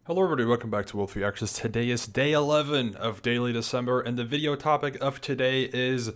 Hello everybody, welcome back to Wolfeei Actions. Today is day 11 of Daily December, and the video topic of today is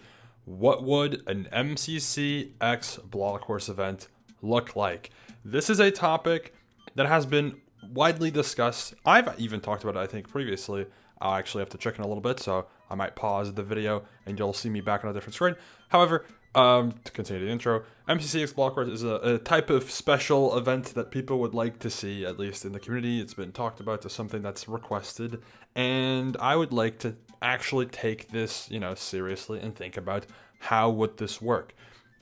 what would an MCC X Block Horse event look like? This is a topic that has been widely discussed. I've even talked about it, I think, previously. I'll actually have to check in a little bit, so I might pause the video and you'll see me back on a different screen. However, to continue the intro, MCCX Block Wars is a type of special event that people would like to see, at least in the community. It's been talked about as something that's requested, and I would like to actually take this, seriously and think about how would this work.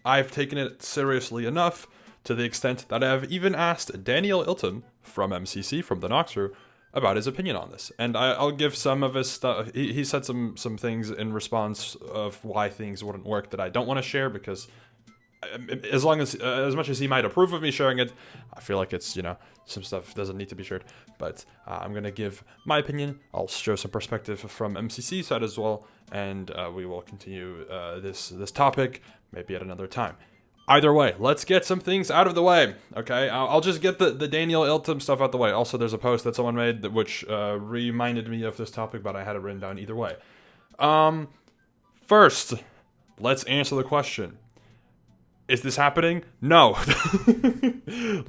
I've taken it seriously enough to the extent that I've even asked Daniel Ilton from MCC, from the Noxru, about his opinion on this, and I'll give some of his stuff. He said some things in response of why things wouldn't work that I don't want to share, because as much as he might approve of me sharing it, I feel like it's some stuff doesn't need to be shared. But I'm gonna give my opinion. I'll show some perspective from MCC side as well, and we will continue this topic maybe at another time. Either way, let's get some things out of the way, okay? I'll just get the Daniel Ilton stuff out the way. Also, there's a post that someone made which reminded me of this topic, but I had it written down either way. First, let's answer the question. Is this happening? No.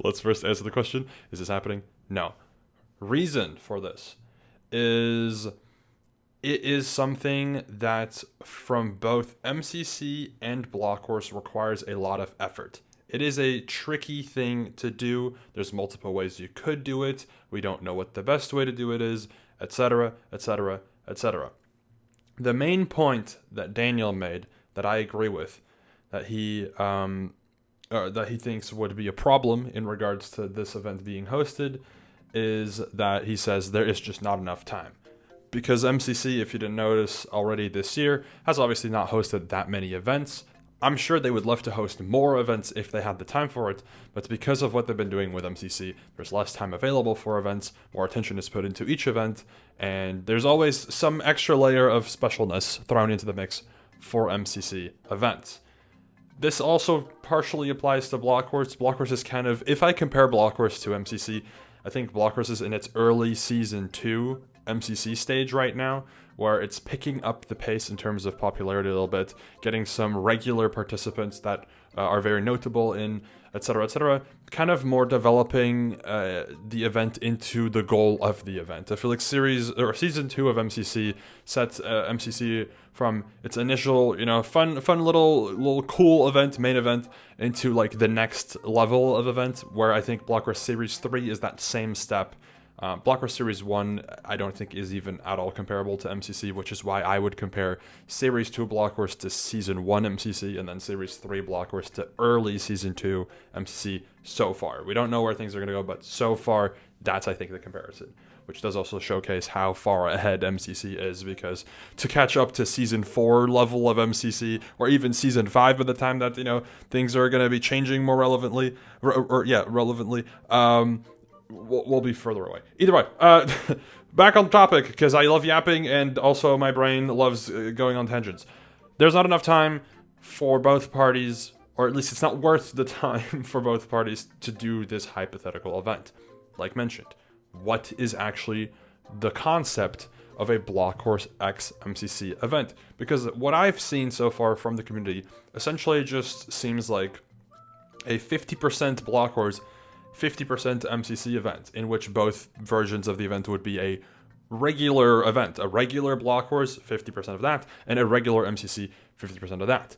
Let's first answer the question. Is this happening? No. Reason for this is it is something that from both MCC and Block Horse requires a lot of effort. It is a tricky thing to do. There's multiple ways you could do it. We don't know what the best way to do it is, etc., etc., etc. The main point that Daniel made that I agree with, that he thinks would be a problem in regards to this event being hosted, is that he says there is just not enough time. Because MCC, if you didn't notice already this year, has obviously not hosted that many events. I'm sure they would love to host more events if they had the time for it, but because of what they've been doing with MCC, there's less time available for events, more attention is put into each event, and there's always some extra layer of specialness thrown into the mix for MCC events. This also partially applies to Block Horse. Block Horse is kind of, if I compare Block Horse to MCC, I think Block Horse is in its early Season 2 MCC stage right now, where it's picking up the pace in terms of popularity a little bit, getting some regular participants that are very notable in, etc., kind of more developing the event into the goal of the event. I feel like Season 2 of MCC sets MCC from its initial, fun little cool event, main event, into like the next level of event, where I think Block Horse Series 3 is that same step. Block Horse Series 1, I don't think is even at all comparable to MCC, which is why I would compare Series 2 Block Horse to Season 1 MCC, and then Series 3 Block Horse to early Season 2 MCC so far. We don't know where things are going to go, but so far, that's, I think, the comparison, which does also showcase how far ahead MCC is, because to catch up to Season 4 level of MCC, or even Season 5 by the time that, things are going to be changing more relevantly, we'll be further away. Either way, back on the topic, because I love yapping, and also my brain loves going on tangents. There's not enough time for both parties, or at least it's not worth the time for both parties to do this hypothetical event. Like mentioned, what is actually the concept of a Block Horse X MCC event? Because what I've seen so far from the community essentially just seems like a 50% Block Horse, 50% MCC event, in which both versions of the event would be a regular event, a regular Block Horse, 50% of that, and a regular MCC, 50% of that.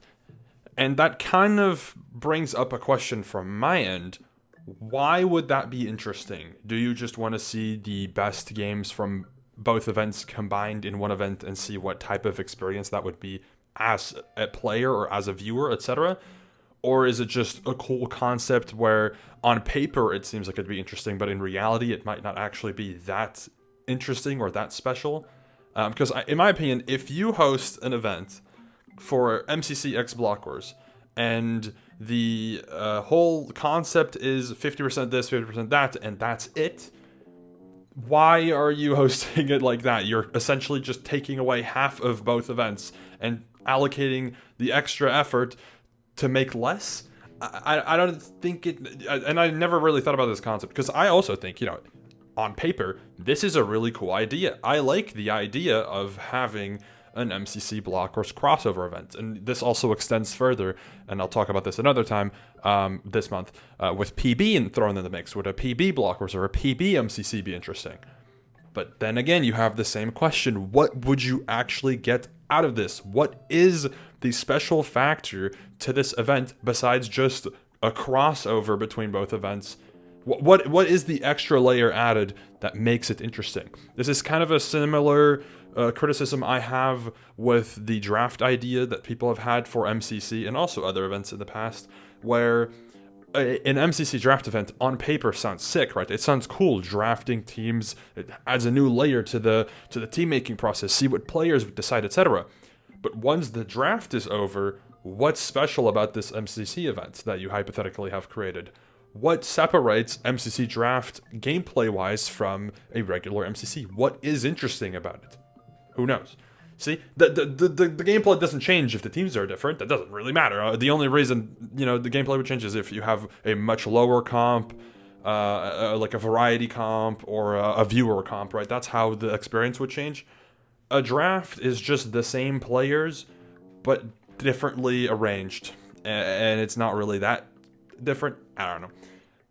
And that kind of brings up a question from my end. Why would that be interesting? Do you just want to see the best games from both events combined in one event and see what type of experience that would be as a player or as a viewer, etc.? Or is it just a cool concept where on paper it seems like it'd be interesting, but in reality it might not actually be that interesting or that special? Because in my opinion, if you host an event for MCC X Block Wars and the whole concept is 50% this, 50% that, and that's it, why are you hosting it like that? You're essentially just taking away half of both events and allocating the extra effort to make less. I don't think it, and I never really thought about this concept, because I also think, on paper, this is a really cool idea. I like the idea of having an MCC Blockwars crossover event. And this also extends further, and I'll talk about this another time this month, with PB thrown in the mix. Would a PB Blockwars or a PB MCC be interesting? But then again, you have the same question. What would you actually get out of this? What is the special factor to this event besides just a crossover between both events? What is the extra layer added that makes it interesting? This is kind of a similar criticism I have with the draft idea that people have had for MCC and also other events in the past, where an MCC draft event on paper sounds sick, right? It sounds cool, drafting teams. It adds a new layer to the team making process, see what players decide, etc. But once the draft is over, what's special about this MCC event that you hypothetically have created? What separates MCC draft gameplay-wise from a regular MCC? What is interesting about it? Who knows? See, the gameplay doesn't change if the teams are different. That doesn't really matter. The only reason, the gameplay would change is if you have a much lower comp, like a variety comp or a viewer comp, right? That's how the experience would change. A draft is just the same players, but differently arranged. And it's not really that different. I don't know.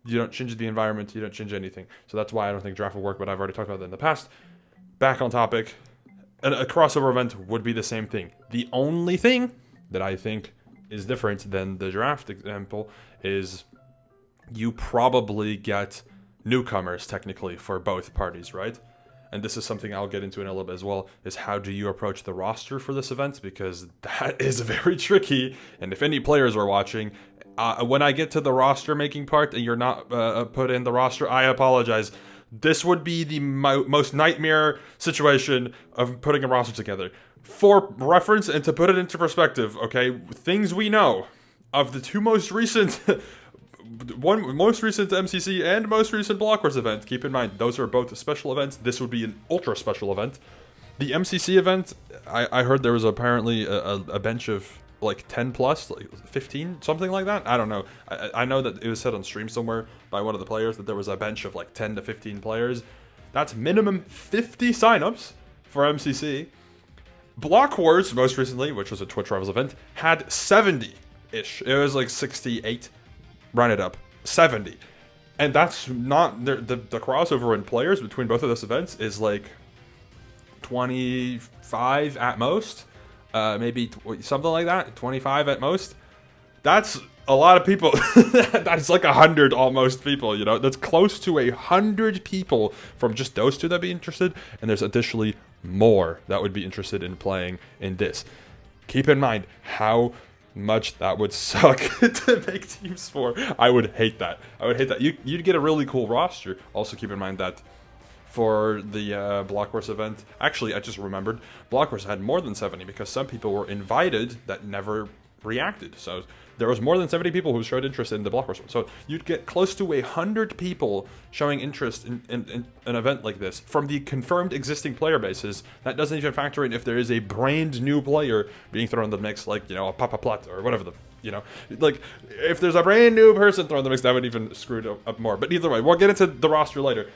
You don't change the environment. You don't change anything. So that's why I don't think draft will work, but I've already talked about that in the past. Back on topic. A crossover event would be the same thing. The only thing that I think is different than the draft example is you probably get newcomers technically for both parties, right? And this is something I'll get into in a little bit as well, is how do you approach the roster for this event? Because that is very tricky. And if any players are watching, when I get to the roster making part and you're not put in the roster, I apologize. This would be the most nightmare situation of putting a roster together. For reference and to put it into perspective, okay, things we know of the two most recent, most recent MCC and most recent Blockwars event, keep in mind, those are both special events. This would be an ultra special event. The MCC event, I heard there was apparently a bench of like 10 plus, like 15, something like that. I don't know. I know that it was said on stream somewhere by one of the players that there was a bench of like 10 to 15 players. That's minimum 50 signups for MCC. Blockwars, most recently, which was a Twitch Rivals event, had 70-ish. It was like 68. Round it up. 70. And that's not... The crossover in players between both of those events is like 25 at most. Maybe something like that, 25 at most. That's a lot of people. That's like 100 almost people, That's close to 100 people from just those two that be interested, and there's additionally more that would be interested in playing in this. Keep in mind how much that would suck to make teams for. I would hate that. You'd get a really cool roster. Also keep in mind that for the Blockwars event. Actually, I just remembered, Blockwars had more than 70 because some people were invited that never reacted. So there was more than 70 people who showed interest in the Blockwars one. So you'd get close to 100 people showing interest in an event like this from the confirmed existing player bases. That doesn't even factor in if there is a brand new player being thrown in the mix, like, a Papa Plat or whatever like, if there's a brand new person thrown in the mix, that would even screw it up more. But either way, we'll get into the roster later.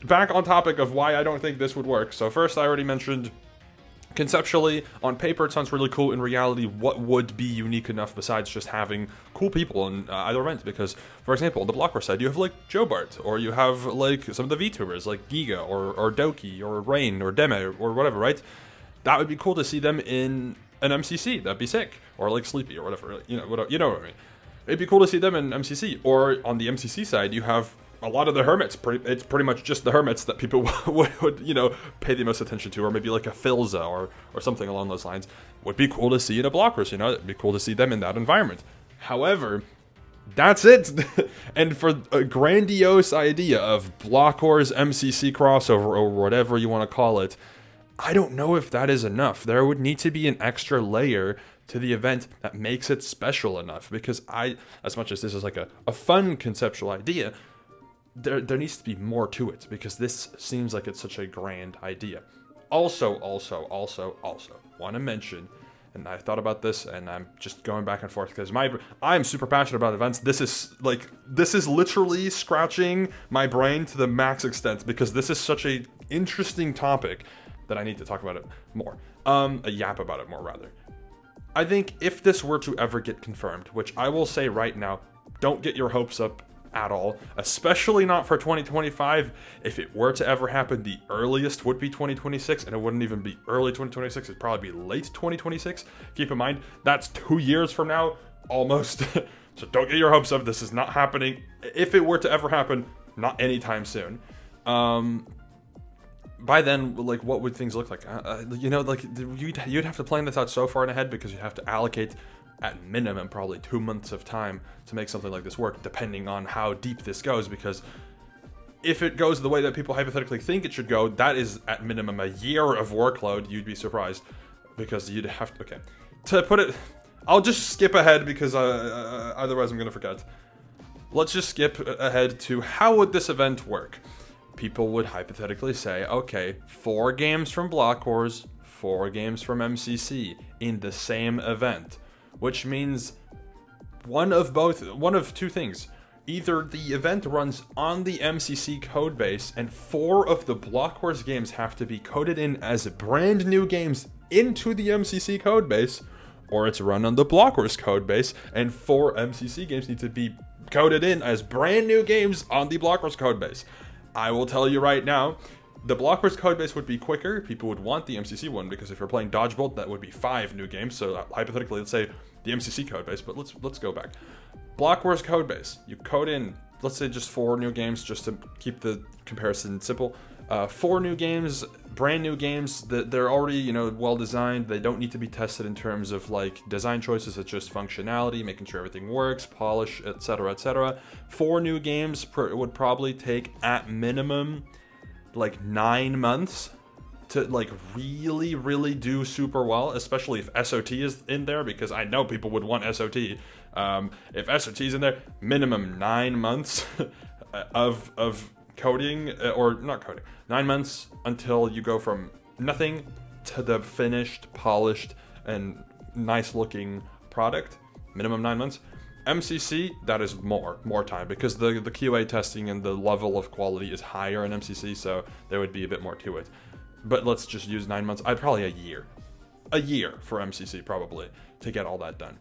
Back on topic of why I don't think this would work. So first, I already mentioned, conceptually, on paper, it sounds really cool. In reality, what would be unique enough besides just having cool people in either event? Because, for example, on the Blockwars side, you have, like, Joe Bart, or you have, like, some of the VTubers, like Giga, or Doki, or Rain, or Deme, or whatever, right? That would be cool to see them in an MCC. That'd be sick. Or, like, Sleepy, or whatever. You know what I mean. It'd be cool to see them in MCC. Or, on the MCC side, you have a lot of the hermits. It's pretty much just the hermits that people would pay the most attention to, or maybe like a Filza or something along those lines. Would be cool to see in a Blockwars, it'd be cool to see them in that environment. However, that's it. And for a grandiose idea of Blockwars MCC crossover, or whatever you want to call it, I don't know if that is enough. There would need to be an extra layer to the event that makes it special enough, because as much as this is like a fun conceptual idea, there needs to be more to it, because this seems like it's such a grand idea. Also, want to mention and I thought about this, and I'm just going back and forth because I'm super passionate about events. This is literally scratching my brain to the max extent because this is such a interesting topic that I need to talk about it more. Yap about it more rather. I think if this were to ever get confirmed, which I will say right now, don't get your hopes up at all, especially not for 2025. If it were to ever happen, the earliest would be 2026, and it wouldn't even be early 2026, it'd probably be late 2026. Keep in mind, that's 2 years from now, almost. So don't get your hopes up, this is not happening. If it were to ever happen, not anytime soon. By then, like, what would things look like? You'd have to plan this out so far in ahead because you'd have to allocate at minimum probably 2 months of time to make something like this work, depending on how deep this goes, because if it goes the way that people hypothetically think it should go, that is at minimum a year of workload. You'd be surprised, because you'd have to, okay, to put it, I'll just skip ahead because otherwise I'm gonna forget. Let's just skip ahead to how would this event work. People would hypothetically say, okay, 4 games from Block Wars, 4 games from MCC in the same event. Which means one of two things. Either the event runs on the MCC codebase and 4 of the Block Wars games have to be coded in as brand new games into the MCC codebase, or it's run on the Block Wars codebase and 4 MCC games need to be coded in as brand new games on the Block Wars codebase. I will tell you right now, the Block Wars codebase would be quicker. People would want the MCC one because if you're playing Dodgeball, that would be 5 new games. So hypothetically, let's say the MCC codebase, but let's go back. Block Wars codebase, you code in, let's say just 4 new games, just to keep the comparison simple. 4 new games, brand new games that they're already, well designed. They don't need to be tested in terms of like design choices. It's just functionality, making sure everything works, polish, etc., etc. 4 new games would probably take at minimum like 9 months to like really do super well, especially if SOT is in there, because I know people would want SOT. If SOT is in there, minimum 9 months of coding, or not coding, 9 months until you go from nothing to the finished, polished, and nice looking product. Minimum 9 months. MCC, that is more time, because the QA testing and the level of quality is higher in MCC, so there would be a bit more to it. But let's just use 9 months. Probably a year for MCC probably to get all that done.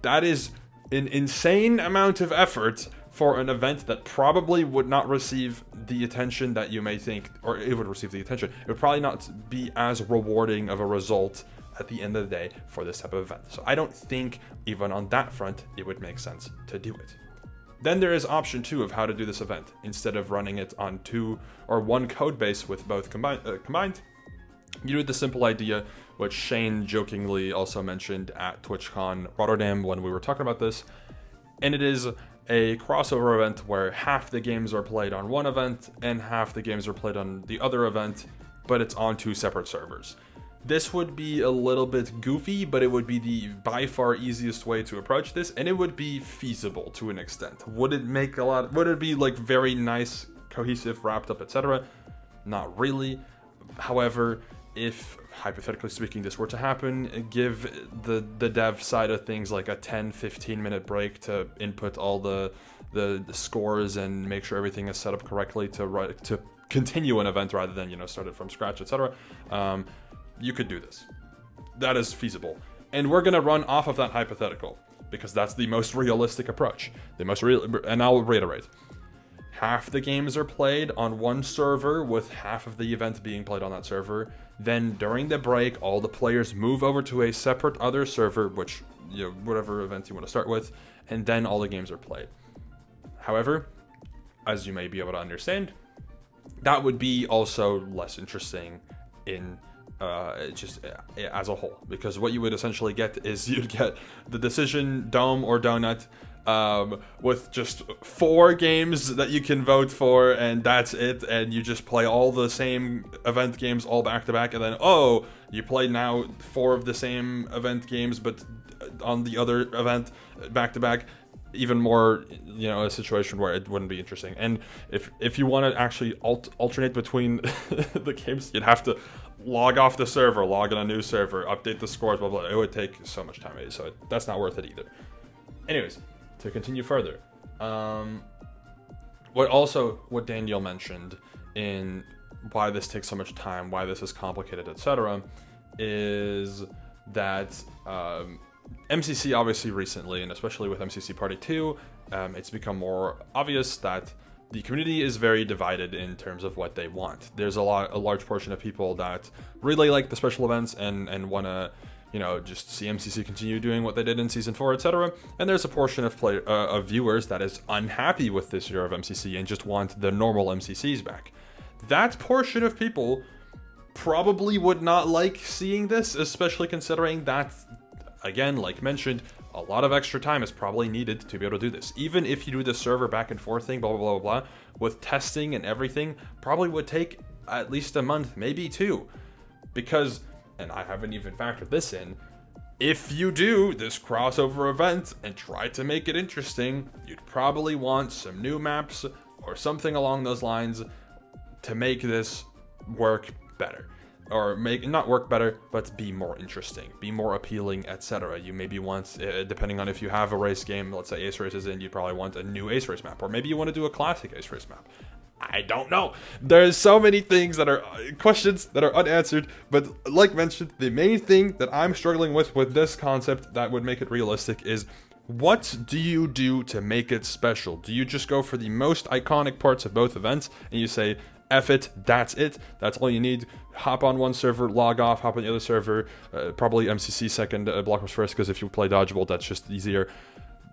That is an insane amount of effort for an event that probably would not receive the attention that you may think, or it would receive the attention. It would probably not be as rewarding of a result at the end of the day for this type of event. So I don't think even on that front it would make sense to do it. Then there is option 2 of how to do this event. Instead of running it on 2 or 1 code base with both combined, you do the simple idea, which Shane jokingly also mentioned at TwitchCon Rotterdam when we were talking about this, and it is a crossover event where half the games are played on one event and half the games are played on the other event, but it's on 2 separate servers. This would be a little bit goofy, but it would be the by far easiest way to approach this, and it would be feasible to an extent. Would it be like very nice, cohesive, wrapped up, etc.? Not really. However, if hypothetically speaking this were to happen, give the dev side of things like a 10-15 minute break to input all the scores and make sure everything is set up correctly to continue an event rather than start it from scratch, etc. You could do this. That is feasible. And we're going to run off of that hypothetical because that's the most realistic approach. And I'll reiterate. Half the games are played on one server with half of the event being played on that server. Then during the break, all the players move over to a separate other server, which, whatever event you want to start with, and then all the games are played. However, as you may be able to understand, that would be also less interesting in just as a whole, because what you would essentially get is you'd get the decision dome or donut with just 4 games that you can vote for, and that's it, and you just play all the same event games all back to back, and then you play now 4 of the same event games but on the other event back to back. Even more, a situation where it wouldn't be interesting. And if you want to actually alternate between the games, you'd have to log off the server, log in a new server, update the scores, blah, blah. It would take so much time, so that's not worth it either. Anyways, to continue further, what Daniel mentioned in why this takes so much time, why this is complicated, etc., is that MCC obviously recently, and especially with MCC Party 2, it's become more obvious that the community is very divided in terms of what they want. There's a large portion of people that really like the special events and want to, just see MCC continue doing what they did in Season 4, etc. And there's a portion of viewers that is unhappy with this year of MCC and just want the normal MCCs back. That portion of people probably would not like seeing this, especially considering that, again, like mentioned, a lot of extra time is probably needed to be able to do this. Even if you do the server back and forth thing, blah, blah, blah, blah, with testing and everything, probably would take at least a month, maybe 2. Because, and I haven't even factored this in, if you do this crossover event and try to make it interesting, you'd probably want some new maps or something along those lines to make this work better. Or not work better, but be more interesting, be more appealing, etc. You maybe want, depending on if you have a race game, let's say Ace Race is in, you probably want a new Ace Race map, or maybe you want to do a classic Ace Race map. I don't know. There's so many things that are questions that are unanswered, but like mentioned, the main thing that I'm struggling with this concept that would make it realistic is, what do you do to make it special? Do you just go for the most iconic parts of both events and you say, F it, that's all you need? Hop on one server, log off, hop on the other server, probably MCC second, blockwars first, because if you play dodgeball, that's just easier.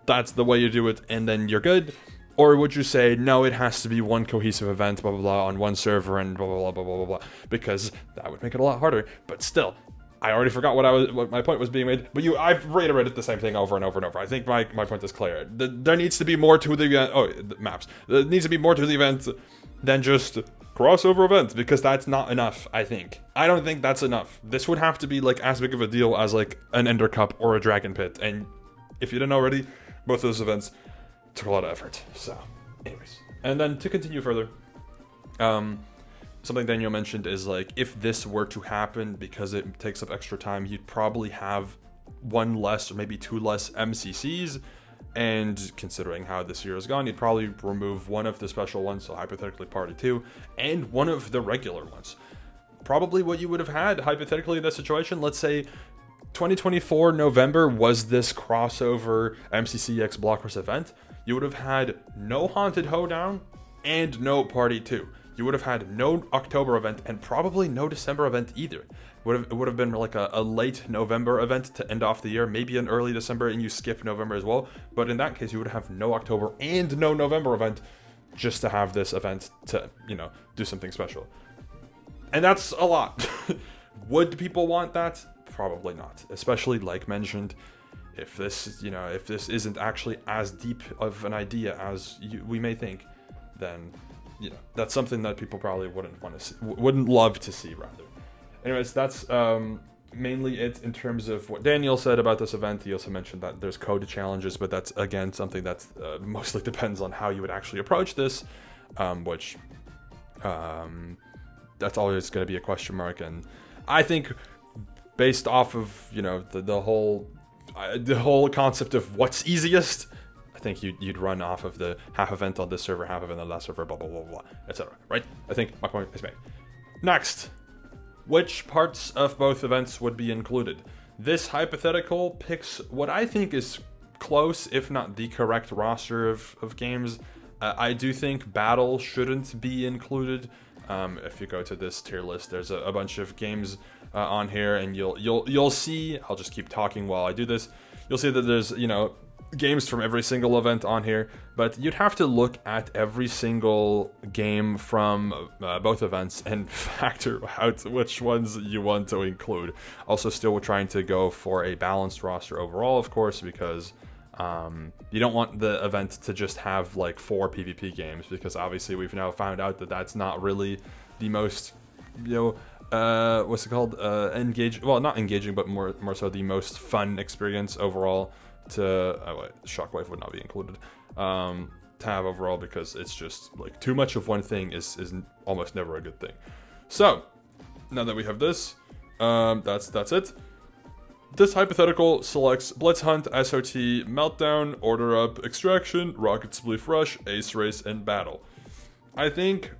That's the way you do it, and then you're good. Or would you say, no, it has to be one cohesive event, blah, blah, blah, on one server, and blah, blah, blah, blah, blah, blah, blah, because that would make it a lot harder. But still, I already forgot what my point was being made, but I've reiterated the same thing over and over and over. I think my point is clear. There needs to be more to the event. The maps. There needs to be more to the event than just crossover event, because that's not enough, I think. I don't think that's enough. This would have to be like as big of a deal as like an Ender Cup or a Dragon Pit, and if you didn't already, both of those events took a lot of effort. So, anyways. And then to continue further, something Daniel mentioned is like, if this were to happen because it takes up extra time, you'd probably have 1 less or maybe 2 less MCCs. And considering how this year has gone, you'd probably remove one of the special ones, so hypothetically Party 2, and one of the regular ones. Probably what you would have had, hypothetically, in that situation, let's say 2024 November was this crossover MCC x blockwars event, you would have had no Haunted Hoedown and no Party 2. You would have had no October event and probably no December event either. It would have been like a late November event to end off the year, maybe an early December, and you skip November as well. But in that case, you would have no October and no November event just to have this event to, do something special. And that's a lot. Would people want that? Probably not. Especially, like mentioned, if this isn't actually as deep of an idea as we may think, then that's something that people probably wouldn't love to see, rather. Anyways, that's mainly it in terms of what Daniel said about this event. He also mentioned that there's code challenges, but that's, again, something that mostly depends on how you would actually approach this, which that's always going to be a question mark. And I think based off of, the whole concept of what's easiest, I think you'd run off of the half event on this server, half event on that server, blah, blah, blah, blah, etc. Right? I think my point is made. Next. Which parts of both events would be included? This hypothetical picks what I think is close, if not the correct roster of games. I do think Battle shouldn't be included. If you go to this tier list, there's a bunch of games on here, and you'll see. I'll just keep talking while I do this. You'll see that there's games from every single event on here, but you'd have to look at every single game from both events and factor out which ones you want to include. Also, still we're trying to go for a balanced roster overall, of course, because you don't want the event to just have like 4 PvP games, because obviously we've now found out that that's not really the most, what's it called? Not engaging, but more so the most fun experience overall Shockwave would not be included, to have overall, because it's just like too much of one thing is almost never a good thing. So now that we have this, that's it. This hypothetical selects Blitz Hunt, SOT, Meltdown, Order Up, Extraction, Rocket Spleef Rush, Ace Race, and Battle. I think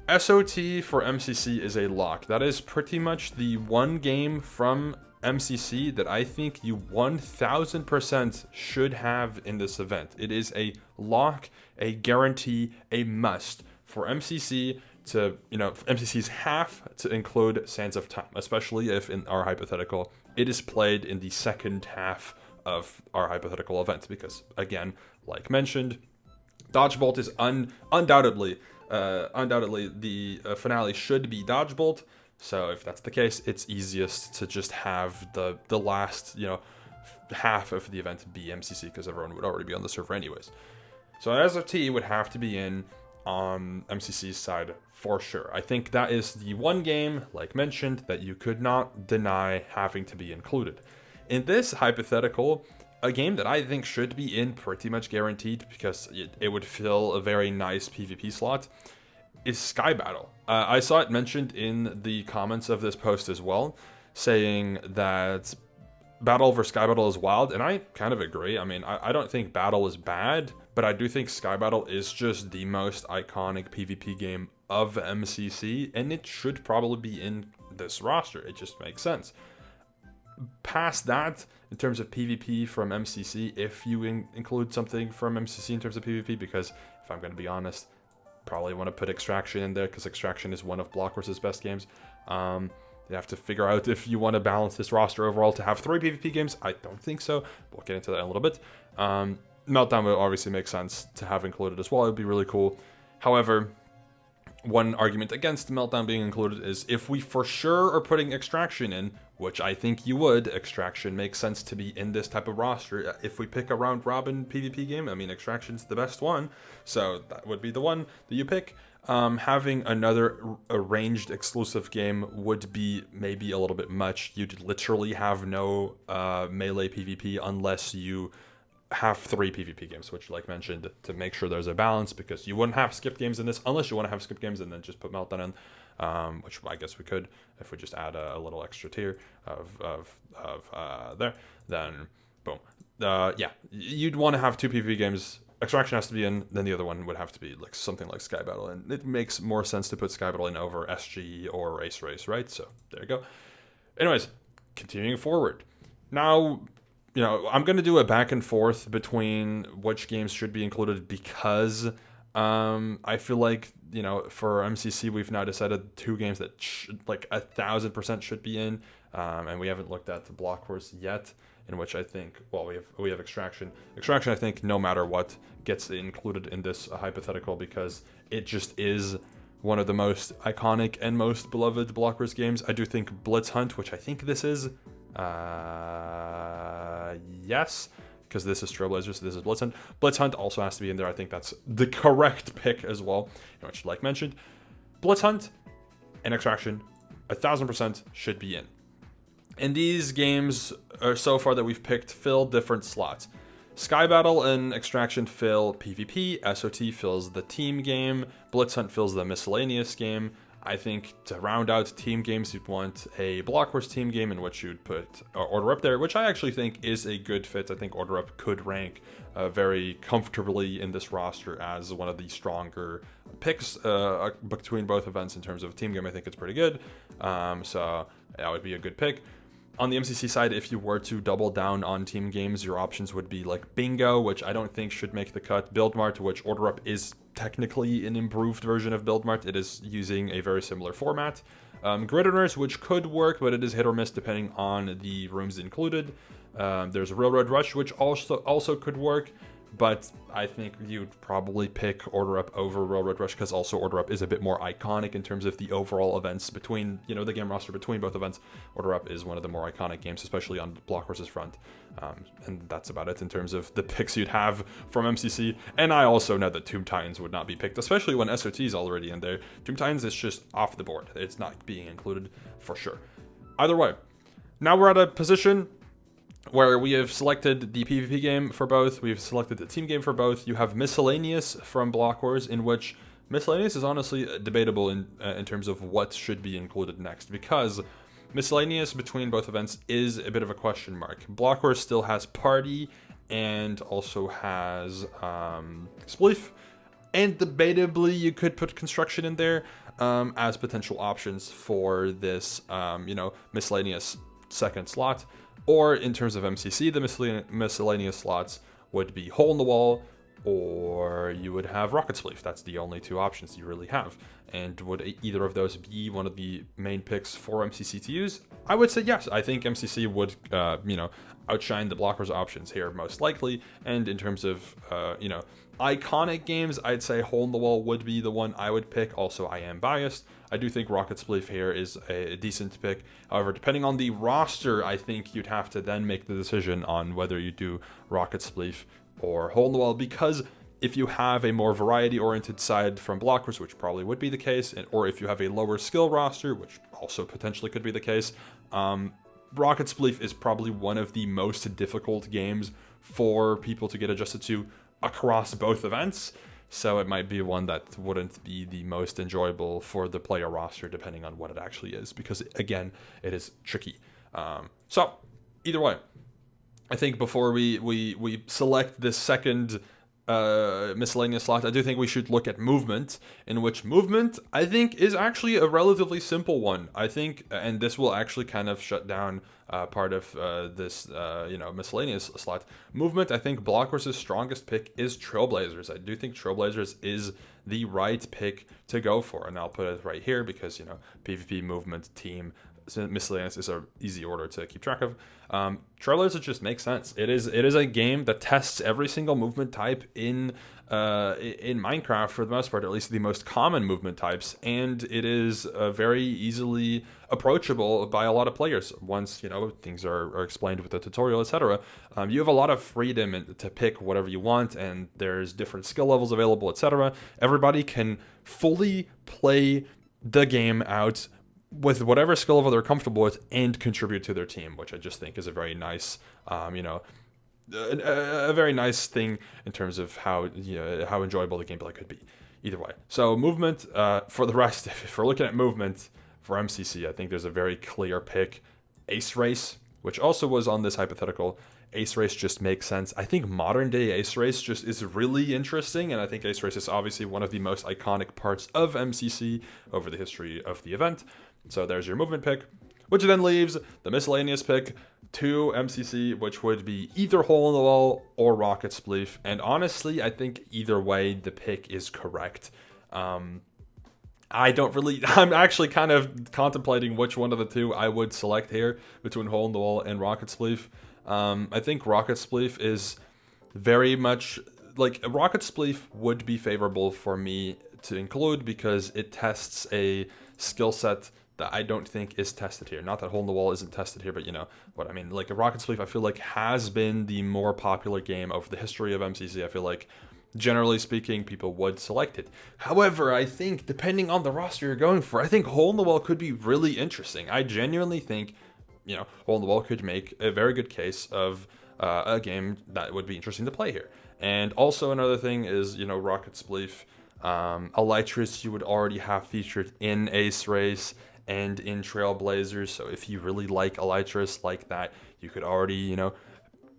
SOT for MCC is a lock. That is pretty much the one game from MCC that I think you 1000% should have in this event. It is a lock, a guarantee, a must for MCC to, MCC's half to include Sands of Time, especially if in our hypothetical it is played in the second half of our hypothetical event, because again, like mentioned, Dodgebolt is undoubtedly the finale should be Dodgebolt. So if that's the case, it's easiest to just have the last half of the event be MCC, because everyone would already be on the server anyways. So SOT would have to be in on MCC's side for sure. I think that is the one game, like mentioned, that you could not deny having to be included. In this hypothetical, a game that I think should be in pretty much guaranteed, because it would fill a very nice PvP slot, is Sky Battle. I saw it mentioned in the comments of this post as well, saying that Battle over Sky Battle is wild, and I kind of agree. I mean, I don't think Battle is bad, but I do think Sky Battle is just the most iconic PvP game of MCC, and it should probably be in this roster. It just makes sense. Past that, in terms of PvP from MCC, if you include something from MCC in terms of PvP, because if I'm going to be honest, probably want to put Extraction in there, because Extraction is one of Blockwars' best games. You have to figure out if you want to balance this roster overall to have 3 PvP games. I don't think so. We'll get into that in a little bit. Meltdown would obviously make sense to have included as well. It would be really cool. However, one argument against Meltdown being included is if we for sure are putting Extraction in, which I think you would, Extraction makes sense to be in this type of roster. If we pick a round robin PvP game, I mean, Extraction's the best one, so that would be the one that you pick. Having another arranged exclusive game would be maybe a little bit much. You'd literally have no melee PvP unless you have 3 PvP games, which, like mentioned, to make sure there's a balance, because you wouldn't have skip games in this unless you want to have skip games and then just put Meltdown in, which I guess we could if we just add a little extra tier of there. Then boom, yeah, you'd want to have 2 PvP games. Extraction has to be in, then the other one would have to be like something like Sky Battle, and it makes more sense to put Sky Battle in over SG or Ace Race, right? So there you go. Anyways, continuing forward. Now, I'm going to do a back and forth between which games should be included, because I feel like, for MCC, we've now decided 2 games that 1000% should be in, and we haven't looked at the Blockwars yet, in which I think, well, we have Extraction. Extraction, I think, no matter what, gets included in this hypothetical, because it just is one of the most iconic and most beloved Blockwars games. I do think Blitz Hunt, which I think this is, yes, because this is Trailblazers, so this is Blitz Hunt. Blitz Hunt also has to be in there. I think that's the correct pick as well, which, like mentioned, Blitz Hunt and Extraction 1000% should be in. And these games so far that we've picked fill different slots. Sky Battle and Extraction fill PvP, SOT fills the team game, Blitz Hunt fills the miscellaneous game. I think to round out team games, you'd want a Blockwars team game in which you'd put Order Up there, which I actually think is a good fit. I think Order Up could rank very comfortably in this roster as one of the stronger picks between both events in terms of team game. I think it's pretty good, so that would be a good pick. On the MCC side, if you were to double down on team games, your options would be like Bingo, which I don't think should make the cut, Build Mart, which Order Up is technically an improved version of Build Mart. It is using a very similar format. Grid Runners, which could work, but it is hit or miss depending on the rooms included. There's Railroad Rush, which also could work, but I think you'd probably pick Order Up over Railroad Rush, because also Order Up is a bit more iconic in terms of the overall events between, the game roster between both events. Order Up is one of the more iconic games, especially on Blockwars' front. And that's about it in terms of the picks you'd have from MCC. And I also know that Tomb Titans would not be picked, especially when SOT is already in there. Tomb Titans is just off the board. It's not being included for sure. Either way, now we're at a position where we have selected the PvP game for both, we've selected the team game for both. You have miscellaneous from Blockwars, in which Miscellaneous is honestly debatable in terms of what should be included next, because miscellaneous between both events is a bit of a question mark. Blockwars still has Party and also has Spleef, and debatably you could put Construction in there as potential options for this miscellaneous second slot. Or in terms of MCC, the miscellaneous slots would be Hole in the Wall, or you would have Rocket Spleef. That's the only two options you really have. And would either of those be one of the main picks for MCC to use? I would say yes. I think MCC would, outshine the blockers options here most likely. And in terms of, iconic games, I'd say Hole in the Wall would be the one I would pick. Also, I am biased. I do think Rocket Spleef here is a decent pick. However, depending on the roster, I think you'd have to then make the decision on whether you do Rocket Spleef or Hole in the Wall, because if you have a more variety-oriented side from blockers, which probably would be the case, or if you have a lower skill roster, which also potentially could be the case, Rocket Spleef is probably one of the most difficult games for people to get adjusted to across both events. So it might be one that wouldn't be the most enjoyable for the player roster, depending on what it actually is, because again, it is tricky. So either way, I think before we select this second miscellaneous slot, I do think we should look at movement, in which movement I think is actually a relatively simple one. I think, and this will actually kind of shut down part of this miscellaneous slot. Movement, I think Blockwars' strongest pick is Trailblazers. I do think Trailblazers is the right pick to go for, and I'll put it right here because PvP, movement, team, miscellaneous is an easy order to keep track of. Trailblazers just makes sense. It is a game that tests every single movement type in Minecraft for the most part, at least the most common movement types, and it is very easily approachable by a lot of players once things are explained with the tutorial, etc. You have a lot of freedom to pick whatever you want, and there's different skill levels available, etc. Everybody can fully play the game out with whatever skill level they're comfortable with and contribute to their team, which I just think is a very nice, a very nice thing in terms of how enjoyable the gameplay could be. Either way, so movement. For the rest, if we're looking at movement for MCC, I think there's a very clear pick: Ace Race, which also was on this hypothetical. Ace Race just makes sense. I think modern day Ace Race just is really interesting, and I think Ace Race is obviously one of the most iconic parts of MCC over the history of the event. So there's your movement pick, which then leaves the miscellaneous pick to MCC, which would be either Hole in the Wall or Rocket Spleef. And honestly, I think either way, the pick is correct. I'm actually kind of contemplating which one of the two I would select here between Hole in the Wall and Rocket Spleef. I think Rocket Spleef is very much Rocket Spleef would be favorable for me to include because it tests a skill set that I don't think is tested here. Not that Hole in the Wall isn't tested here, but you know what I mean. Like a Rocket Spleef, I feel like has been the more popular game over the history of MCC. I feel like generally speaking, people would select it. However, I think depending on the roster you're going for, I think Hole in the Wall could be really interesting. I genuinely think, Hole in the Wall could make a very good case of a game that would be interesting to play here. And also another thing is, Rocket Spleef, Elytris you would already have featured in Ace Race and in Trailblazers. So if you really like Elytris like that, you could already,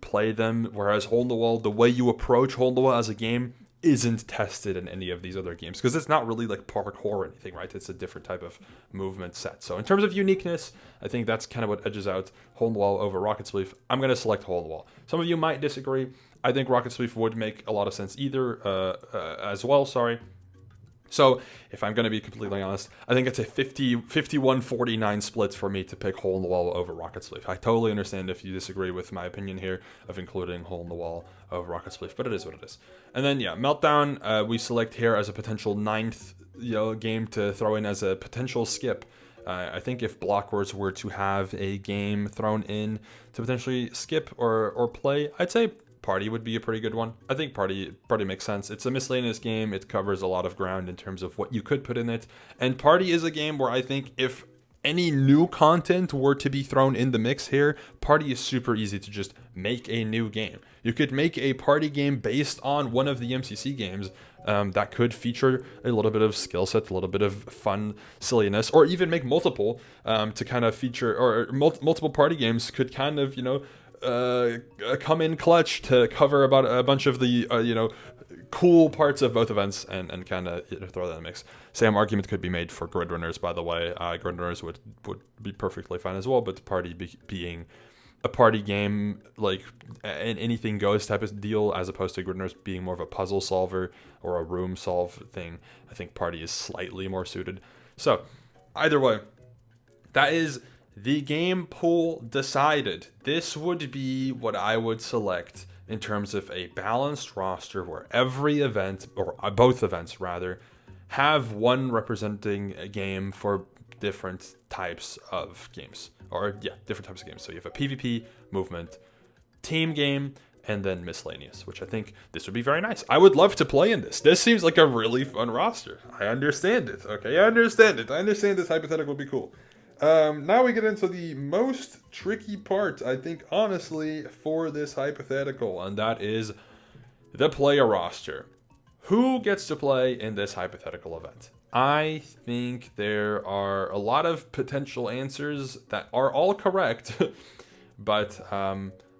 play them. Whereas Hole in the Wall, the way you approach Hole in the Wall as a game isn't tested in any of these other games because it's not really like parkour or anything, right? It's a different type of movement set. So in terms of uniqueness, I think that's kind of what edges out Hole in the Wall over Rocket Spleef. I'm going to select Hole in the Wall. Some of you might disagree. I think Rocket Spleef would make a lot of sense as well. So if I'm going to be completely honest, I think it's a 51-49 split for me to pick Hole in the Wall over Rocket Spleef. I totally understand if you disagree with my opinion here of including Hole in the Wall over Rocket Spleef, but it is what it is. And then, Meltdown, we select here as a potential 9th game to throw in as a potential skip. I think if Blockwars were to have a game thrown in to potentially skip or play, I'd say Party would be a pretty good one. I think Party makes sense. It's a miscellaneous game. It covers a lot of ground in terms of what you could put in it. And Party is a game where I think if any new content were to be thrown in the mix here, Party is super easy to just make a new game. You could make a party game based on one of the MCC games that could feature a little bit of skill set, a little bit of fun silliness, or even make multiple to kind of feature, or multiple party games could kind of, come in clutch to cover about a bunch of the, cool parts of both events and kind of throw that in the mix. Same argument could be made for Grid Runners, by the way. Grid Runners would be perfectly fine as well, but the party being a party game, like an anything goes type of deal, as opposed to Grid Runners being more of a puzzle solver or a room solve thing, I think party is slightly more suited. So either way, that is the game pool decided. This would be what I would select in terms of a balanced roster where every event, or both events rather, have one representing a game for different types of games. Different types of games. So you have a PvP, movement, team game, and then miscellaneous, which I think this would be very nice. I would love to play in this. This seems like a really fun roster. I understand it. Okay, I understand it. I understand this hypothetical would be cool. Now we get into the most tricky part, I think, honestly, for this hypothetical, and that is the player roster. Who gets to play in this hypothetical event? I think there are a lot of potential answers that are all correct, but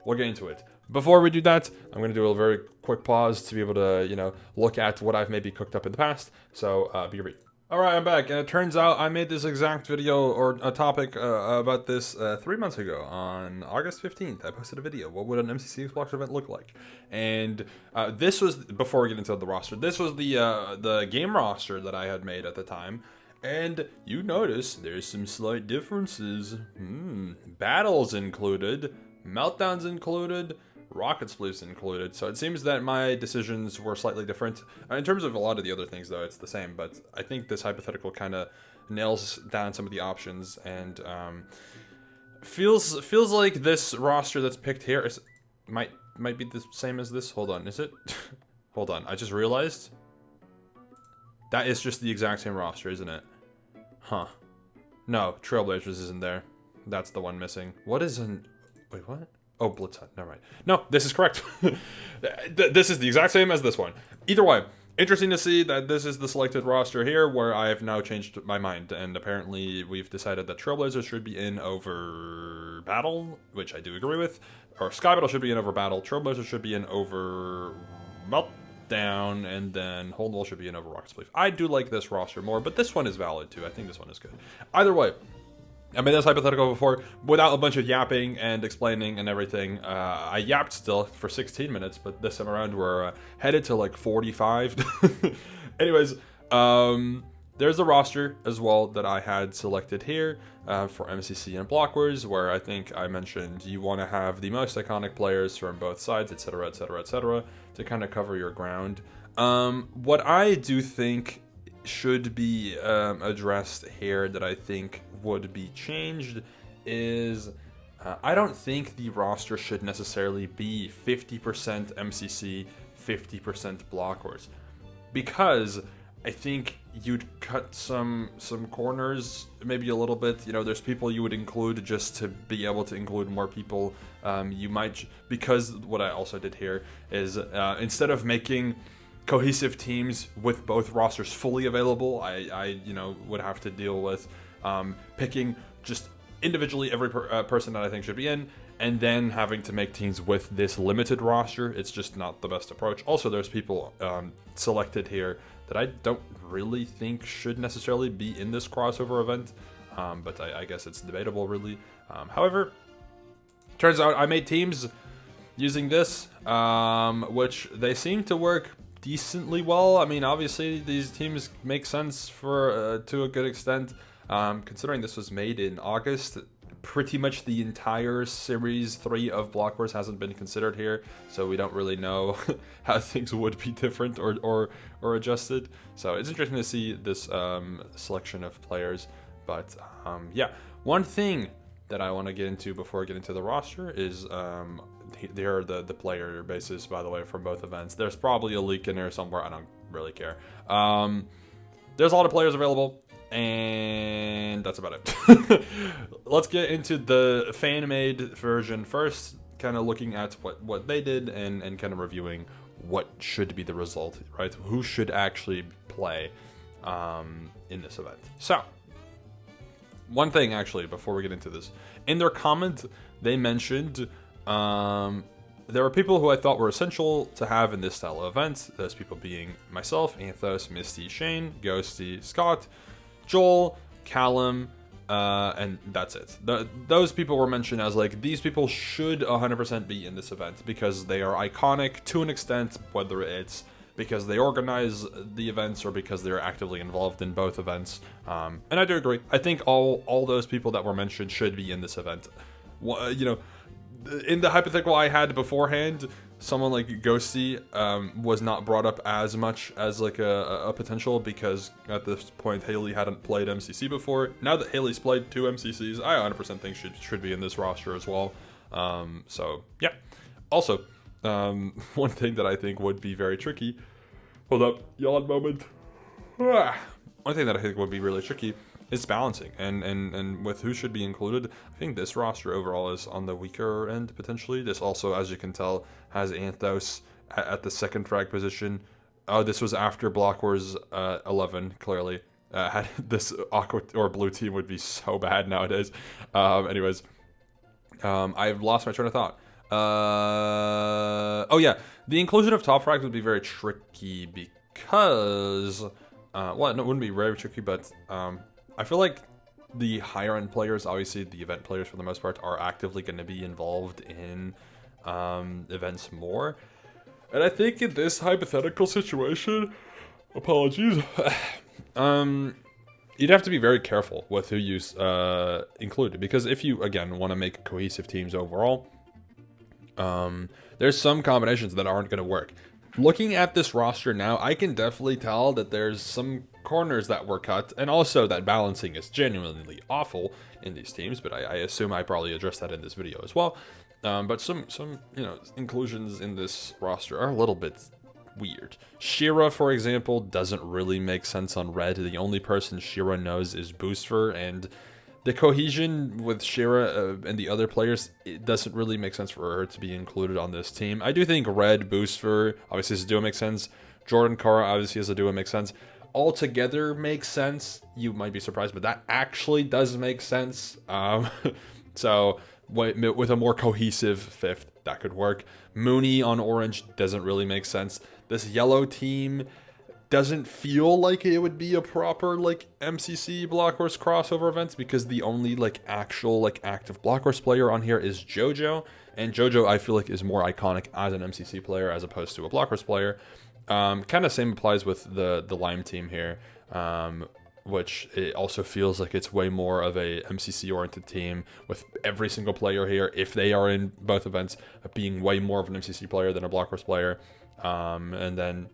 we'll get into it. Before we do that, I'm going to do a very quick pause to be able to, look at what I've maybe cooked up in the past, so be ready. Alright, I'm back, and it turns out I made this exact video, or a topic about this 3 months ago. On August 15th, I posted a video. What would an MCC Xbox event look like? And this was, before we get into the roster, this was the game roster that I had made at the time. And you notice there's some slight differences. Battles included, meltdowns included, rocket sploofs included, so it seems that my decisions were slightly different. In terms of a lot of the other things, though, it's the same, but I think this hypothetical kind of nails down some of the options, and feels like this roster that's picked here might be the same as this. Hold on, is it? Hold on, I just realized that is just the exact same roster, isn't it? Huh. No, Trailblazers isn't there. That's the one missing. What is an... Wait, what? Oh, Blitzhut. Never mind. No, this is correct. This is the exact same as this one. Either way, interesting to see that this is the selected roster here, where I have now changed my mind, and apparently we've decided that Trailblazers should be in over Battle, which I do agree with, or Sky Battle should be in over Battle, Trailblazers should be in over Meltdown, and then Hold Wall should be in over Rocket Spleef. I do like this roster more, but this one is valid too. I think this one is good. Either way, I made this hypothetical before without a bunch of yapping and explaining and everything. I yapped still for 16 minutes, but this time around we're headed to like 45. Anyways, there's the roster as well that I had selected here for MCC and blockwars, where I think I mentioned you want to have the most iconic players from both sides, etc., etc., etc., to kind of cover your ground. What I do think should be addressed here, that I think would be changed, is I don't think the roster should necessarily be 50% MCC, 50% blockwars, because I think you'd cut some corners maybe a little bit. There's people you would include just to be able to include more people. You might, because what I also did here is instead of making cohesive teams with both rosters fully available, I would have to deal with picking just individually every person that I think should be in, and then having to make teams with this limited roster. It's just not the best approach. Also, there's people selected here that I don't really think should necessarily be in this crossover event, but I guess it's debatable, really. However, turns out I made teams using this, which they seem to work decently well. I mean, obviously these teams make sense for to a good extent. Considering this was made in August, pretty much the entire Series 3 of blockwars hasn't been considered here, so we don't really know how things would be different or adjusted. So it's interesting to see this selection of players. But yeah, one thing that I want to get into before I get into the roster is here are the player bases, by the way, from both events. There's probably a leak in there somewhere. I don't really care. There's a lot of players available, and that's about it. Let's get into the fan-made version first, kind of looking at what they did and kind of reviewing what should be the result, right? Who should actually play in this event. So, one thing actually before we get into this, in their comment they mentioned there were people who I thought were essential to have in this style of event. Those people being myself, Anthos, Misty, Shane, Ghosty, Scott, Joel, Callum, and that's it. Those people were mentioned as like, these people should 100% be in this event because they are iconic to an extent, whether it's because they organize the events or because they're actively involved in both events. And I do agree. I think all those people that were mentioned should be in this event. You know, in the hypothetical I had beforehand, someone like Ghosty was not brought up as much as like a potential because at this point Haley hadn't played MCC before. Now that Haley's played 2 MCCs, I 100% think should be in this roster as well. So yeah. Also, one thing that I think would be very tricky. Hold up, yawn moment. One thing that I think would be really tricky is balancing, and with who should be included. I think this roster overall is on the weaker end potentially. This also, as you can tell, has Anthos at the second frag position. Oh, this was after blockwars 11. Clearly, had this aqua or blue team would be so bad nowadays. Anyways, I've lost my train of thought. Oh yeah, the inclusion of top frags would be very tricky because well, it wouldn't be very tricky, but I feel like the higher end players, obviously the event players for the most part, are actively going to be involved in events more. And I think in this hypothetical situation, apologies, you'd have to be very careful with who you include, because if you again want to make cohesive teams overall, there's some combinations that aren't going to work. Looking at this roster now, I can definitely tell that there's some corners that were cut, and also that balancing is genuinely awful in these teams, but I assume I probably addressed that in this video as well. But some inclusions in this roster are a little bit weird. Shira, for example, doesn't really make sense on red. The only person Shira knows is Boostfer, and the cohesion with Shira and the other players, it doesn't really make sense for her to be included on this team. I do think red, Boostfer, obviously as a duo makes sense. Jordan Kara, obviously as a duo makes sense. All together makes sense. You might be surprised, but that actually does make sense. So with a more cohesive fifth, that could work. Mooney on orange doesn't really make sense. This yellow team doesn't feel like it would be a proper like MCC blockwars crossover event, because the only like actual like active blockwars player on here is JoJo, and JoJo I feel like is more iconic as an MCC player as opposed to a blockwars player. Kind of same applies with the Lime team here, which it also feels like it's way more of a MCC oriented team, with every single player here, if they are in both events, being way more of an MCC player than a blockwars player. And then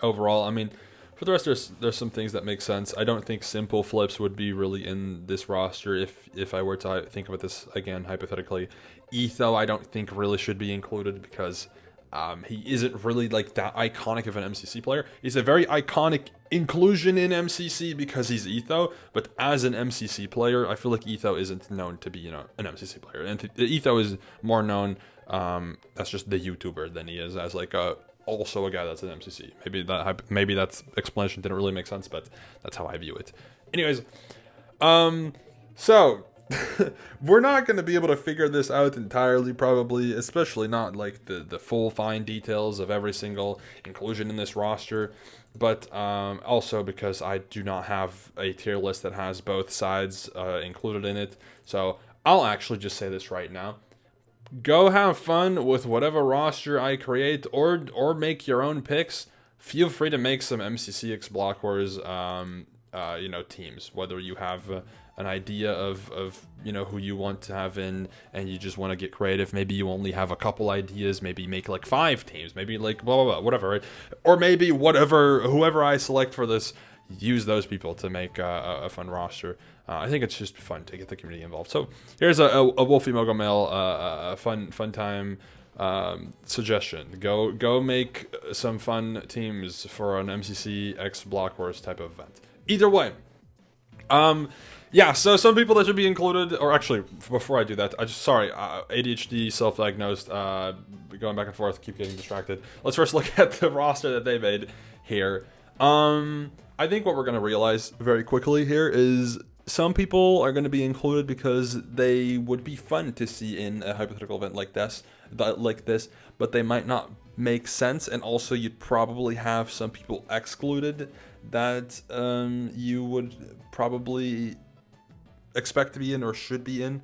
overall, I mean, for the rest, there's some things that make sense. I don't think simple flips would be really in this roster if I were to think about this again hypothetically. Etho I don't think really should be included because he isn't really like that iconic of an MCC player. He's a very iconic inclusion in MCC because he's Etho, but as an MCC player, I feel like Etho isn't known to be, an MCC player. And Etho is more known as just the YouTuber than he is as like also a guy that's an MCC. Maybe that explanation didn't really make sense, but that's how I view it. Anyways, so we're not going to be able to figure this out entirely, probably, especially not like the full fine details of every single inclusion in this roster, but also because I do not have a tier list that has both sides included in it. So I'll actually just say this right now. Go have fun with whatever roster I create, or make your own picks. Feel free to make some MCCX blockwars teams, whether you have an idea of who you want to have in, and you just want to get creative. Maybe you only have a couple ideas. Maybe make like 5 teams. Maybe like blah blah blah, whatever. Right? Or maybe whoever I select for this, use those people to make a fun roster. I think it's just fun to get the community involved. So here's a Wolfeei Mogul Mail, a fun time suggestion. Go make some fun teams for an MCC X Blockwars type of event. Either way, Yeah, so some people that should be included, or actually, before I do that, ADHD, self-diagnosed, going back and forth, keep getting distracted. Let's first look at the roster that they made here. I think what we're going to realize very quickly here is some people are going to be included because they would be fun to see in a hypothetical event like this, but they might not make sense, and also you'd probably have some people excluded that you would probably expect to be in or should be in.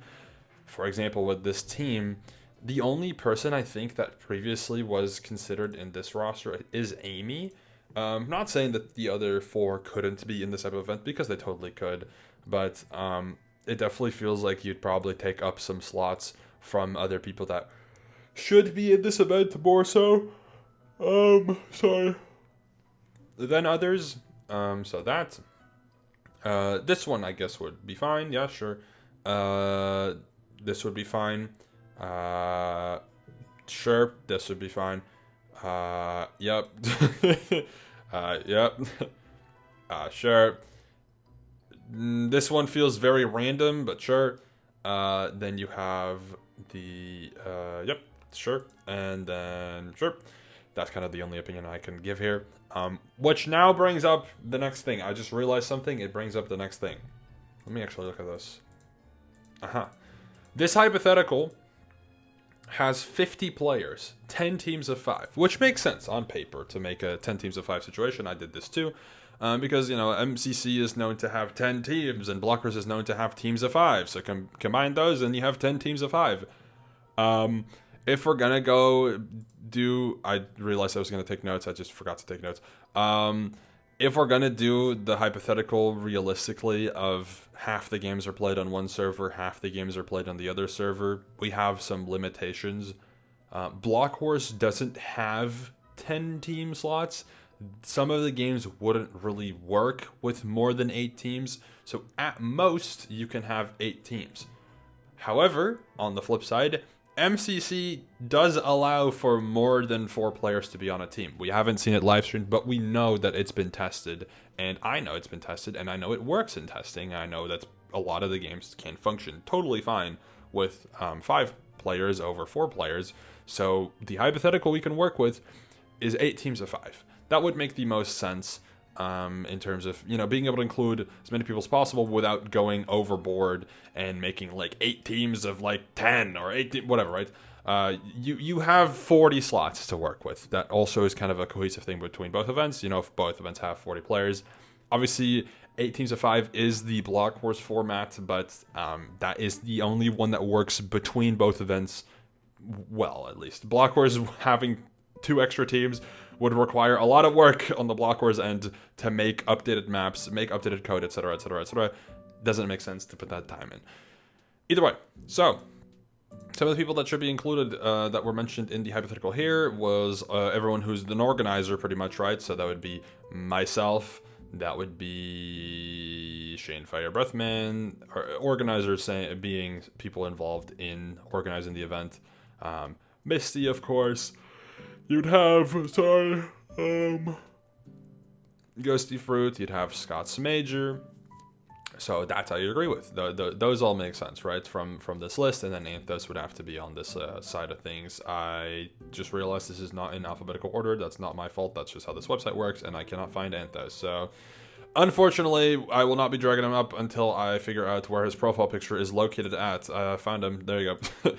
For example, with this team, the only person I think that previously was considered in this roster is Amy. Not saying that the other 4 couldn't be in this type of event, because they totally could, but it definitely feels like you'd probably take up some slots from other people that should be in this event more so. Than others. So that. This one, I guess, would be fine. Yeah, sure. This would be fine. Sure, this would be fine. Yep. Yep. Sure. This one feels very random, but sure. Then you have the, yep, sure. And then, sure. That's kind of the only opinion I can give here. Which now brings up the next thing. I just realized something. It brings up the next thing. Let me actually look at this. This hypothetical has 50 players, 10 teams of 5, which makes sense on paper to make a 10 teams of 5 situation. I did this too, because, you know, MCC is known to have 10 teams and Blockwars is known to have teams of 5. So combine those and you have 10 teams of 5. If we're gonna go do, I realized I was gonna take notes. I just forgot to take notes. If we're gonna do the hypothetical realistically of half the games are played on one server, half the games are played on the other server, we have some limitations. Blockwars doesn't have 10 team slots. Some of the games wouldn't really work with more than 8 teams. So at most, you can have 8 teams. However, on the flip side, MCC does allow for more than 4 players to be on a team. We haven't seen it live streamed, but we know that it's been tested, and I know it's been tested, and I know it works in testing. I know that a lot of the games can function totally fine with 5 players over 4 players. So the hypothetical we can work with is 8 teams of 5. That would make the most sense in terms of, you know, being able to include as many people as possible without going overboard and making like 8 teams of like 10 or 8, whatever, right? You have 40 slots to work with. That also is kind of a cohesive thing between both events. You know, if both events have 40 players, obviously 8 teams of 5 is the Blockwars format, but that is the only one that works between both events well, at least. Blockwars having 2 extra teams would require a lot of work on the Blockwars end to make updated maps, make updated code, etc., etc., etc. Doesn't make sense to put that time in. Either way, so some of the people that should be included that were mentioned in the hypothetical here was everyone who's an organizer, pretty much, right? So that would be myself, that would be Shane Fire Breathman, organizers being people involved in organizing the event. Misty, of course. You'd have, Ghosty Fruit, you'd have Scott's Major. So that's how you agree with. Those all make sense, right, from this list, and then Anthos would have to be on this side of things. I just realized this is not in alphabetical order. That's not my fault. That's just how this website works, and I cannot find Anthos. So unfortunately, I will not be dragging him up until I figure out where his profile picture is located at. I found him. There you go.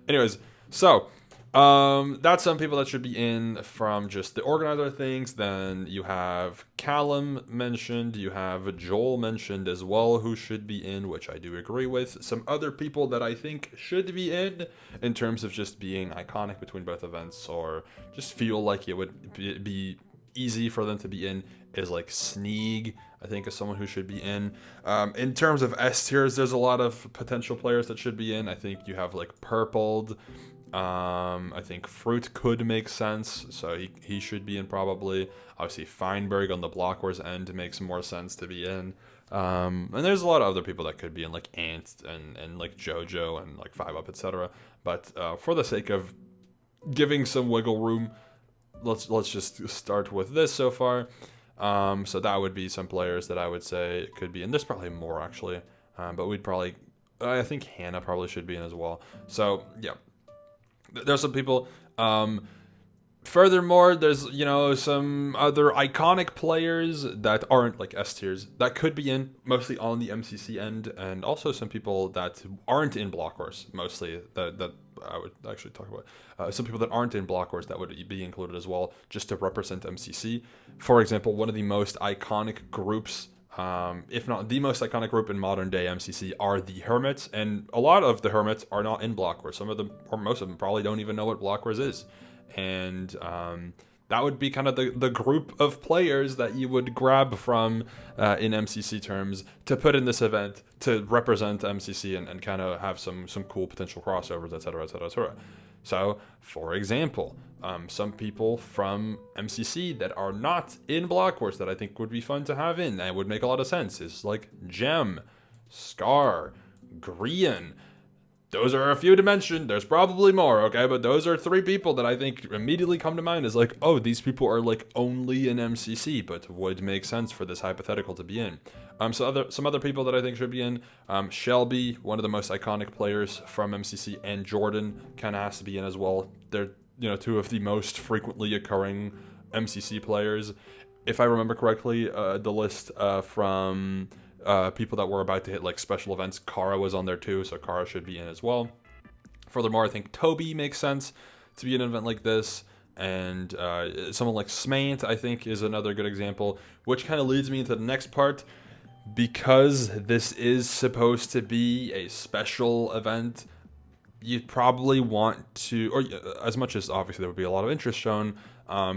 Anyways, so that's some people that should be in from just the organizer things. Then you have Callum mentioned, you have Joel mentioned as well, who should be in, which I do agree with. Some other people that I think should be in terms of just being iconic between both events, or just feel like it would be easy for them to be in, is like Sneeg, I think, is someone who should be in. In terms of S tiers, there's a lot of potential players that should be in. I think you have like Purpled. I think Fruit could make sense, so he should be in probably. Obviously, Feinberg on the Blockwars end makes more sense to be in. And there's a lot of other people that could be in, like Ant and like Jojo and like 5UP, etc. But for the sake of giving some wiggle room, let's just start with this so far. So that would be some players that I would say could be, and there's probably more actually. but we'd probably, I think Hannah probably should be in as well. So yeah, there's some people. Furthermore, there's, some other iconic players that aren't like S tiers that could be in, mostly on the MCC end, and also some people that aren't in Block Wars, mostly that I would actually talk about. Some people that aren't in Block Wars that would be included as well, just to represent MCC. For example, one of the most iconic groups, if not the most iconic group in modern day MCC, are the Hermits, and a lot of the Hermits are not in Block Wars. Some of them, or most of them, probably don't even know what Block Wars is. And that would be kind of the group of players that you would grab from in MCC terms to put in this event to represent MCC and kind of have some cool potential crossovers, etc., etc., etc. So, for example, some people from MCC that are not in Block Wars that I think would be fun to have in and would make a lot of sense is like Gem, Scar, Grian. Those are a few to mention. There's probably more, okay? But those are 3 people that I think immediately come to mind as like, oh, these people are like only in MCC, but would make sense for this hypothetical to be in. Some other people that I think should be in. Shelby, one of the most iconic players from MCC, and Jordan kind of has to be in as well. They're 2 of the most frequently occurring MCC players. If I remember correctly, the list from people that were about to hit like special events, Kara was on there too, so Kara should be in as well. Furthermore, I think Toby makes sense to be in an event like this, and someone like Smaint I think is another good example, which kind of leads me into the next part. Because this is supposed to be a special event, you'd probably want to, or as much as obviously there would be a lot of interest shown,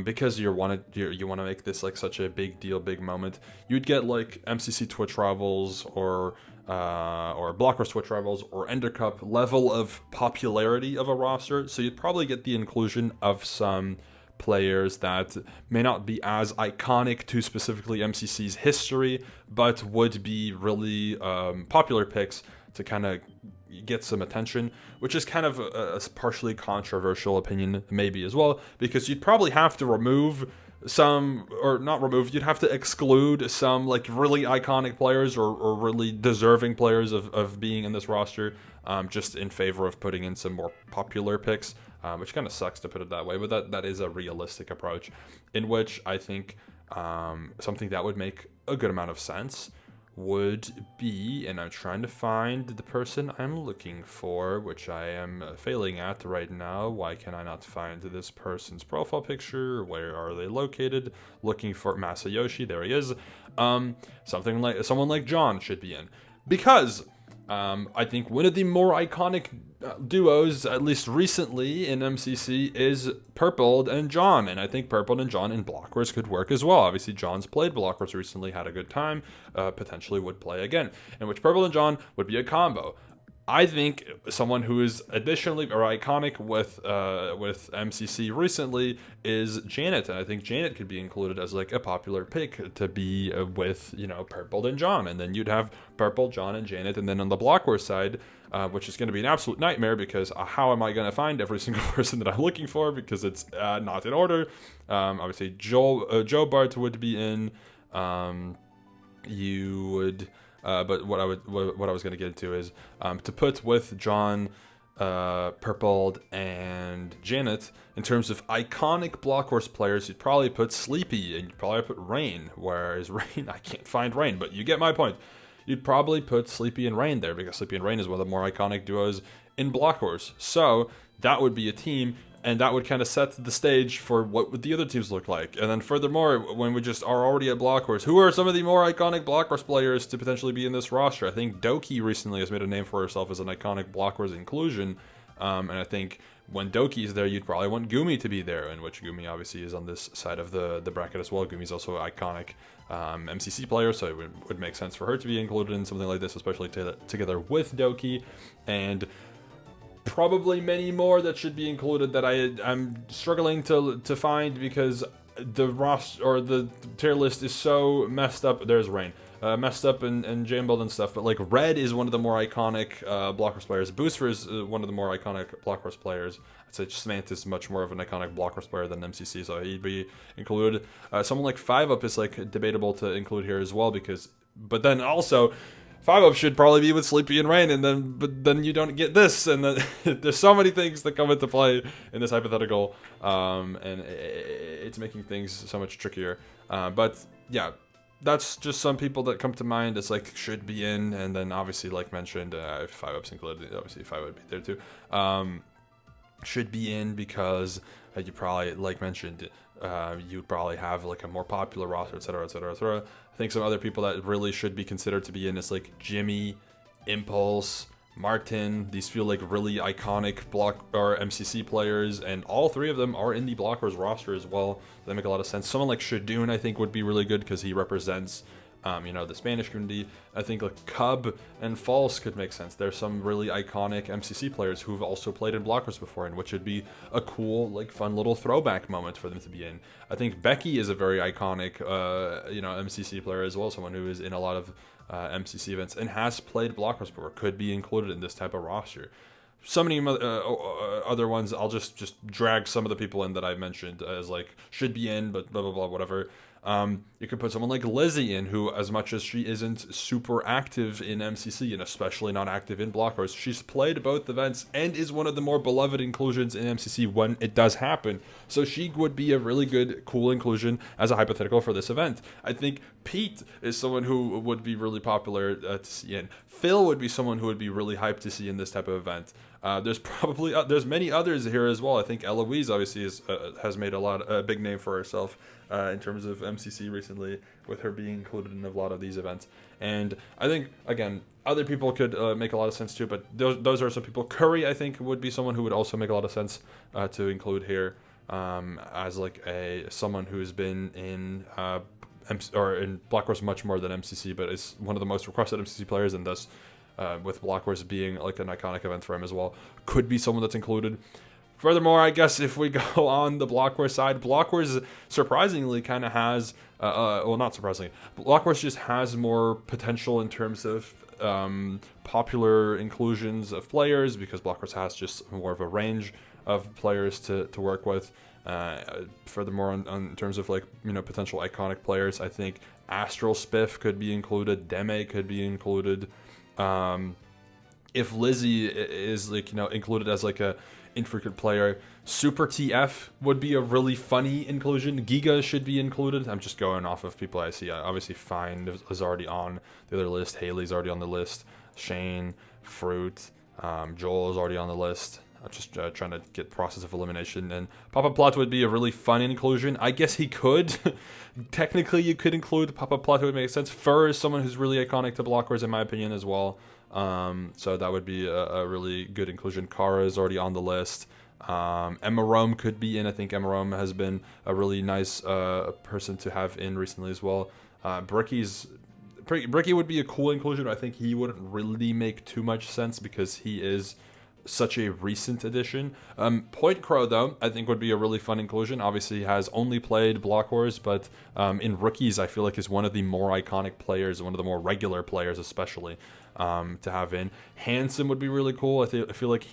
because you want to make this like such a big deal, big moment, you'd get like MCC Twitch rivals or Block Wars Twitch rivals or Ender Cup level of popularity of a roster. So you'd probably get the inclusion of some players that may not be as iconic to specifically MCC's history, but would be really popular picks to kind of get some attention, which is kind of a partially controversial opinion maybe as well, because you'd probably have to remove some, or not remove, you'd have to exclude some like really iconic players or really deserving players of being in this roster, just in favor of putting in some more popular picks, which kind of sucks to put it that way, but that is a realistic approach, in which I think something that would make a good amount of sense would be, and I'm trying to find the person I'm looking for, which I am failing at right now. Why can I not find this person's profile picture? Where are they located? Looking for Masayoshi. There he is. Someone like John should be in, because I think one of the more iconic duos, at least recently in MCC, is Purpled and John, and I think Purpled and John in Block Wars could work as well. Obviously, John's played Block Wars recently, had a good time, potentially would play again, in which Purpled and John would be a combo. I think someone who is additionally or iconic with MCC recently is Janet, and I think Janet could be included as like a popular pick to be with Purple and John, and then you'd have Purple, John, and Janet, and then on the Block Wars side, which is going to be an absolute nightmare because how am I going to find every single person that I'm looking for, because it's not in order. Obviously, Joe Bart would be in. You would. But what I was going to get into is to put with John, Purpled, and Janet in terms of iconic Block Wars players. You'd probably put Sleepy, and you'd probably put Rain. Whereas Rain, I can't find Rain, but you get my point. You'd probably put Sleepy and Rain there because Sleepy and Rain is one of the more iconic duos in Block Wars. So that would be a team, and that would kind of set the stage for what would the other teams look like. And then furthermore, when we just are already at Block Wars, who are some of the more iconic Block Wars players to potentially be in this roster? I think Doki recently has made a name for herself as an iconic Block Wars inclusion. And I think when Doki's there, you'd probably want Gumi to be there, in which Gumi obviously is on this side of the bracket as well. Gumi's also an iconic MCC player, so it would make sense for her to be included in something like this, especially together with Doki. And probably many more that should be included that I'm struggling to find because the roster or the tier list is so messed up. There's Rain. Messed up and jambled and stuff, but like Red is one of the more iconic Block Wars players. Booster is one of the more iconic Block Wars players. I'd say Samantha is much more of an iconic Block Wars player than MCC, so he'd be included. Someone like 5-Up is like debatable to include here as well, but then also 5-up should probably be with Sleepy and Rain, but then you don't get this, and then there's so many things that come into play in this hypothetical, and it's making things so much trickier. But yeah, that's just some people that come to mind as like should be in, and then obviously like mentioned, if 5-up's included, obviously 5 would be there too. Should be in because you probably, like mentioned, you'd probably have like a more popular roster, etc., etc., etc. I think some other people that really should be considered to be in is like Jimmy, Impulse, Martin. These feel like really iconic block or MCC players, and all three of them are in the Blockwars roster as well. They make a lot of sense. Someone like Shadoon, I think, would be really good because he represents the Spanish community. I think like Cub and False could make sense. There's some really iconic MCC players who've also played in Blockwars before, and which would be a cool, like, fun little throwback moment for them to be in. I think Becky is a very iconic, MCC player as well, someone who is in a lot of MCC events and has played Blockwars before, could be included in this type of roster. So many other ones. I'll just drag some of the people in that I mentioned as like should be in, but blah blah blah, whatever. You could put someone like Lizzie in, who, as much as she isn't super active in MCC and especially not active in Blockwars, she's played both events and is one of the more beloved inclusions in MCC when it does happen. So she would be a really good, cool inclusion as a hypothetical for this event. I think Pete is someone who would be really popular to see in. Phil would be someone who would be really hyped to see in this type of event. There's many others here as well. I think Eloise obviously has made a big name for herself in terms of MCC recently, with her being included in a lot of these events. And I think, again, other people could make a lot of sense too, but those are some people. Curry, I think, would be someone who would also make a lot of sense to include here as like someone who's been in in Blockwars much more than MCC, but is one of the most requested MCC players, and thus with Blockwars being like an iconic event for him as well, could be someone that's included. Furthermore, I guess if we go on the Blockwars side, Blockwars surprisingly kind of has, well, not surprisingly, Blockwars just has more potential in terms of popular inclusions of players, because Blockwars has just more of a range of players to work with. Furthermore, in terms of like, potential iconic players, I think Astral Spiff could be included, Deme could be included. If Lizzie is like, included as like a infrequent player, Super TF would be a really funny inclusion. Giga should be included. I'm just going off of people I see. Obviously Find is already on the other list. Haley's already on the list. Shane, Fruit, Joel is already on the list. I'm just trying to get process of elimination. And Papa Plot would be a really fun inclusion. I guess he could. Technically, you could include Papa Plot. It would make sense. Fur is someone who's really iconic to Blockwars, in my opinion, as well. So that would be a really good inclusion. Kara is already on the list. Emma Rome could be in. I think Emma Rome has been a really nice person to have in recently as well. Bricky would be a cool inclusion. I think he wouldn't really make too much sense because he is such a recent addition. Point Crow, though, I think would be a really fun inclusion. Obviously, he has only played Blockwars, but in Rookies, I feel like is one of the more iconic players, one of the more regular players, especially to have in. Handsome would be really cool. I feel like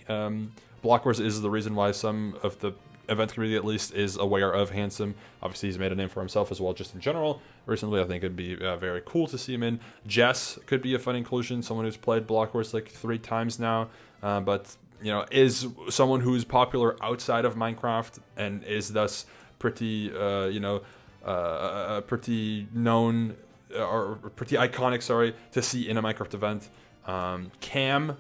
Blockwars is the reason why some of the event community, at least, is aware of Handsome. Obviously, he's made a name for himself as well, just in general. Recently, I think it'd be very cool to see him in. Jess could be a fun inclusion, someone who's played Blockwars like 3 times now, but is someone who's popular outside of Minecraft and is thus pretty, pretty known or pretty iconic, to see in a Minecraft event. Cam,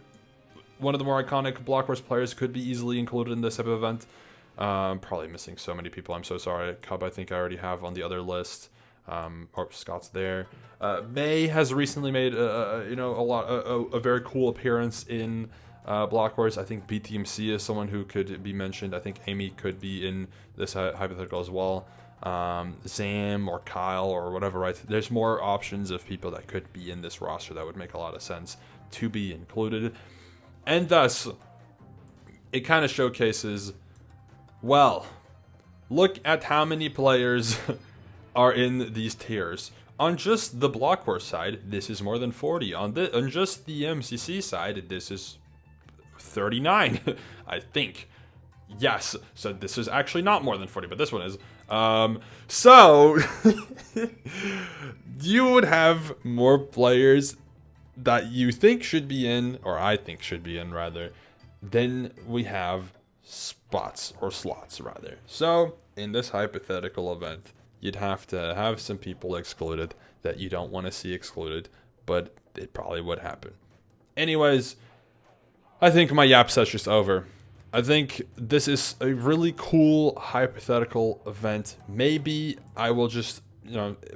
one of the more iconic Blockwars players, could be easily included in this type of event. Probably missing so many people. I'm so sorry. Cub, I think I already have on the other list. Or Scott's there. May has recently made a very cool appearance in Blockwars. I think BTMC is someone who could be mentioned. I think Amy could be in this hypothetical as well. Zam or Kyle or whatever, right? There's more options of people that could be in this roster that would make a lot of sense to be included. And thus, it kind of showcases, well, look at how many players are in these tiers. On just the Blockwars side, this is more than 40. On just the MCC side, this is 39, I think. Yes, so this is actually not more than 40, but this one is. So, you would have more players that you think should be in, or I think should be in rather, then we have spots or slots rather. So in this hypothetical event, you'd have to have some people excluded that you don't want to see excluded, but it probably would happen. Anyways, I think my yap session's over. I think this is a really cool hypothetical event. Maybe I will just,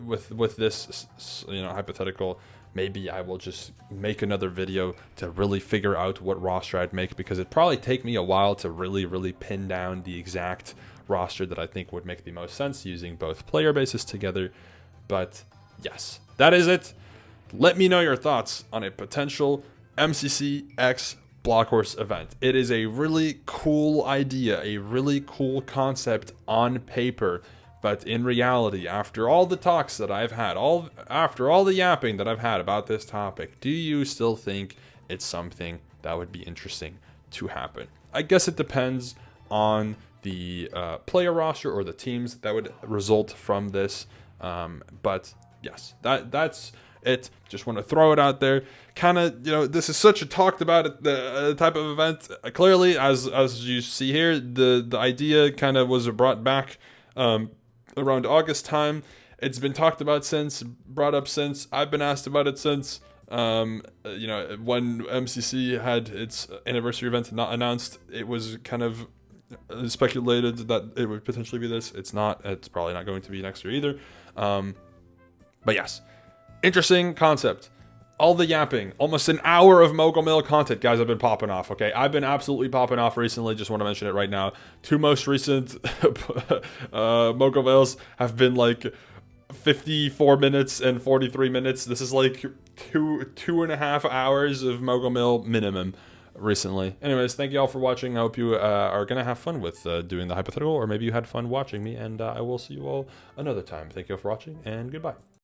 with this, hypothetical, maybe I will just make another video to really figure out what roster I'd make, because it'd probably take me a while to really, really pin down the exact roster that I think would make the most sense using both player bases together. But yes, that is it. Let me know your thoughts on a potential MCC X blockwars event. It is a really cool idea, a really cool concept on paper, but in reality, after all the talks that I've had, after all the yapping that I've had about this topic, do you still think it's something that would be interesting to happen? I guess it depends on the player roster or the teams that would result from this, but yes, that's it. Just want to throw it out there. Kind of, this is such a talked about the type of event. Clearly, as you see here, the idea kind of was brought back around August time. It's been talked about since, brought up since. I've been asked about it since. When MCC had its anniversary event not announced, it was kind of speculated that it would potentially be this. It's not. It's probably not going to be next year either. But yes. Interesting concept. All the yapping. Almost an hour of Mogul Mill content, guys. I've been popping off, okay? I've been absolutely popping off recently. Just want to mention it right now. Two most recent Mogul Mills have been like 54 minutes and 43 minutes. This is like two and a half hours of Mogul Mill minimum recently. Anyways, thank you all for watching. I hope you are going to have fun with doing the hypothetical, or maybe you had fun watching me, and I will see you all another time. Thank you all for watching, and goodbye.